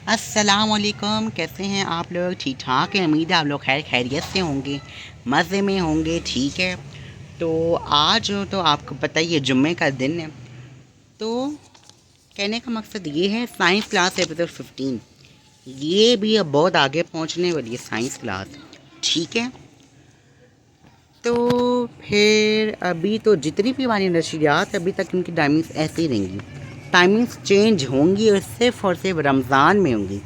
अस्सलाम वालेकुम। कैसे हैं आप लोग? ठीक ठाक है। उम्मीद है आप लोग खैर खैरियत से होंगे, मज़े में होंगे। ठीक है, तो आज तो आपको पता ही है जुम्मे का दिन है। तो कहने का मकसद ये है, साइंस क्लास एपिसोड 15 ये भी अब बहुत आगे पहुंचने वाली है साइंस क्लास। ठीक है, तो फिर अभी तो जितनी भी हमारी नशरियात अभी तक इनकी टाइमिंग्स ऐसी ही रहेंगी। टाइमिंग्स चेंज होंगी और सिर्फ रमज़ान में होंगी,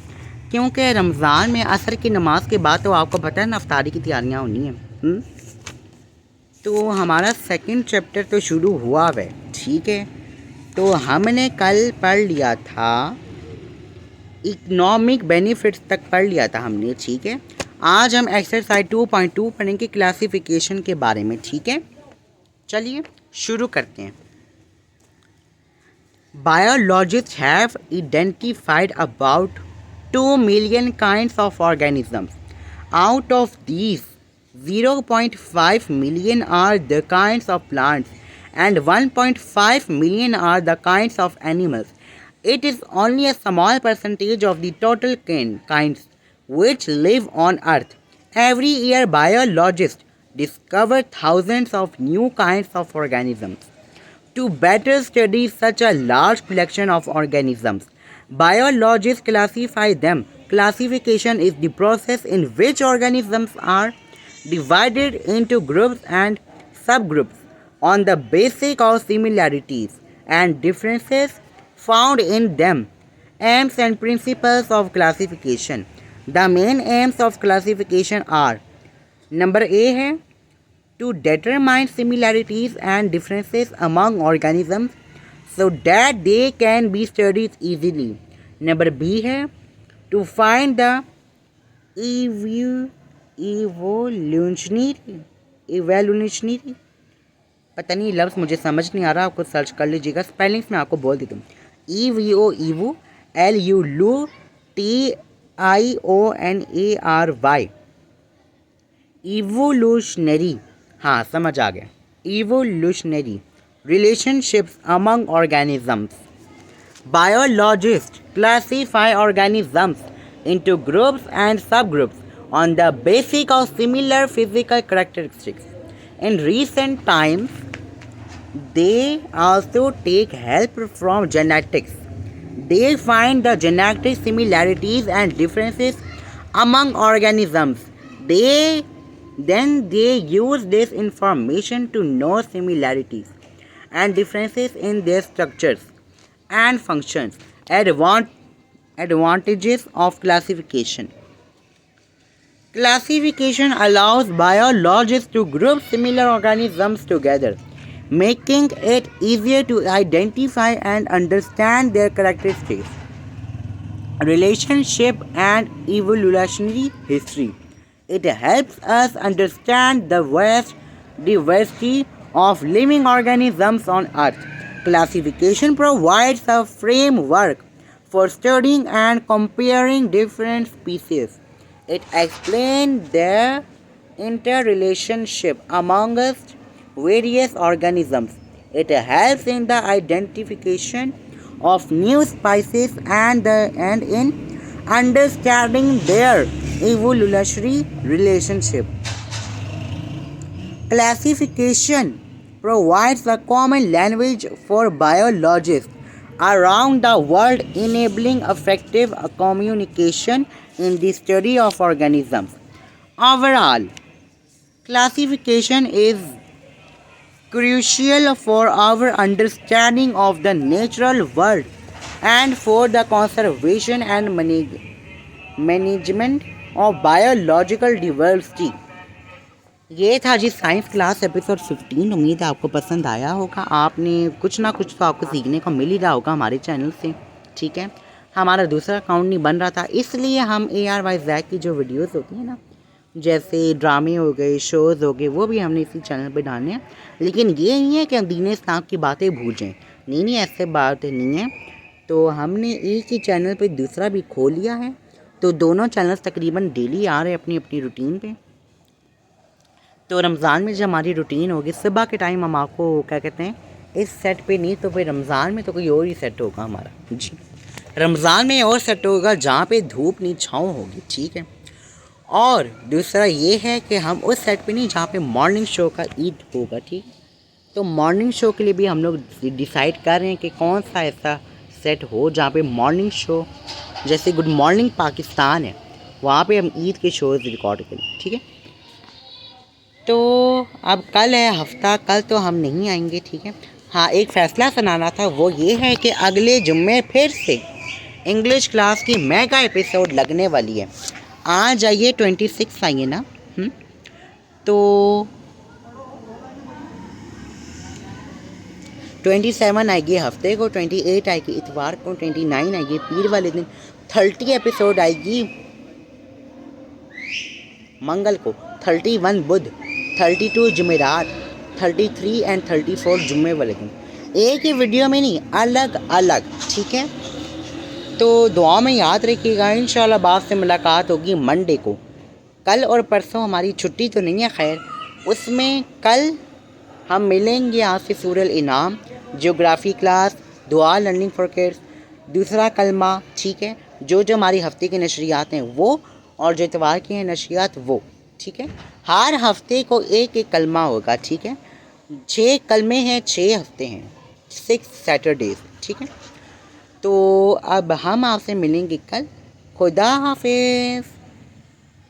क्योंकि रमज़ान में असर की नमाज के बाद तो आपको पता है ना अफ्तारी की तैयारियां होनी है। तो हमारा सेकंड चैप्टर तो शुरू हुआ है। ठीक है, तो हमने कल पढ़ लिया था, इकोनॉमिक बेनिफिट्स तक पढ़ लिया था हमने। ठीक है, आज हम एक्सरसाइज 2.2 पढ़ेंगे क्लासिफिकेशन के बारे में। ठीक है, चलिए शुरू करते हैं। Biologists have identified about 2 million kinds of organisms. Out of these, 0.5 million are the kinds of plants and 1.5 million are the kinds of animals. It is only a small percentage of the total kinds which live on Earth. Every year, biologists discover thousands of new kinds of organisms. To better study such a large collection of organisms, biologists classify them. Classification is the process in which organisms are divided into groups and subgroups on the basis of similarities and differences found in them. Aims and principles of classification. The main aims of classification are: number A है to determine similarities and differences among organisms so that they can be studied easily. Number B है to find the evolutionary पता नहीं लफ्ज़ मुझे समझ नहीं आ रहा, आपको सर्च कर लीजिएगा। स्पेलिंग्स में आपको बोल देता हूँ। EVO LU TIONARY evolutionary, हाँ समझ आ गया। evolutionary relationships among organisms. Biologists classify organisms into groups and subgroups on the basis of similar physical characteristics. In recent times, they also take help from genetics. They find the genetic similarities and differences among organisms. They use this information to know similarities and differences in their structures and functions. Advantages of classification. Classification allows biologists to group similar organisms together, making it easier to identify and understand their characteristics, relationship, and evolutionary history. It helps us understand the vast diversity of living organisms on Earth. Classification provides a framework for studying and comparing different species. It explains their interrelationship amongst various organisms. It helps in the identification of new species and in understanding their evolutionary relationship. Classification provides a common language for biologists around the world, enabling effective communication in the study of organisms. Overall, classification is crucial for our understanding of the natural world and for the conservation and management of biological diversity. ये था जी science class episode 15। उम्मीद है आपको पसंद आया होगा। आपने कुछ ना कुछ तो आपको सीखने को मिल ही रहा होगा हमारे चैनल से। ठीक है, हमारा दूसरा अकाउंट नहीं बन रहा था, इसलिए हम ARY ज़ैक की जो वीडियोस होती हैं ना, जैसे ड्रामे हो गए, शोज़ हो गए, वो भी हमने इसी चैनल पे डालने हैं। लेकिन ये नहीं है कि हम दीन इस्लाम की बातें भूल जाएँ, नहीं ऐसे बात नहीं है। तो हमने एक ही चैनल पे दूसरा भी खोल लिया है, तो दोनों चैनल्स तकरीबन डेली आ रहे हैं अपनी अपनी रूटीन पे। तो रमज़ान में जब हमारी रूटीन होगी सुबह के टाइम, हम आपको क्या कहते हैं इस सेट पे नहीं, तो फिर रमज़ान में तो कोई और ही सेट होगा हमारा जी। रमज़ान में और सेट होगा जहाँ पे धूप नहीं छाँव होगी, ठीक है। और दूसरा ये है कि हम उस सेट पे नहीं जहाँ पे मॉर्निंग शो का ईद होगा, ठीक। तो मॉर्निंग शो के लिए भी हम लोग डिसाइड कर रहे हैं कि कौन सा ऐसा सेट हो जहाँ पे मॉर्निंग शो, जैसे गुड मॉर्निंग पाकिस्तान है, वहाँ पे हम ईद के शोज़ रिकॉर्ड करें, ठीक है। तो अब कल है हफ्ता, कल तो हम नहीं आएंगे, ठीक है। हाँ, एक फ़ैसला सुनाना था, वो ये है कि अगले जुम्मे फिर से इंग्लिश क्लास की मेगा एपिसोड लगने वाली है। आ जाइए, 26 आइए ना। तो 27 आएगी हफ्ते को, 28 आएगी इतवार को, 29 आएगी पीर वाले दिन, 30 एपिसोड आएगी मंगल को, 31 बुध, 32 जुमेरात, 33 एंड 34 जुम्मे वाले दिन। एक ही वीडियो में नहीं, अलग अलग, ठीक है। तो दुआ में याद रखिएगा, इंशाल्लाह बात से मुलाकात होगी मंडे को। कल और परसों हमारी छुट्टी तो नहीं है, खैर उसमें कल हम मिलेंगे आपसे सूरल इनाम, ज्योग्राफी क्लास, दुआ लर्निंग फॉर किड्स, दूसरा कलमा, ठीक है। जो जो हमारी हफ्ते की नशरियात हैं वो, और जो इतवार की हैं नशरियात वो, ठीक है। हर हफ्ते को एक एक कलमा होगा, ठीक है। 6 कलमे हैं, 6 हफ्ते हैं, 6 सैटरडेज, ठीक है। तो अब हम आपसे मिलेंगे कल। खुदा हाफिज़।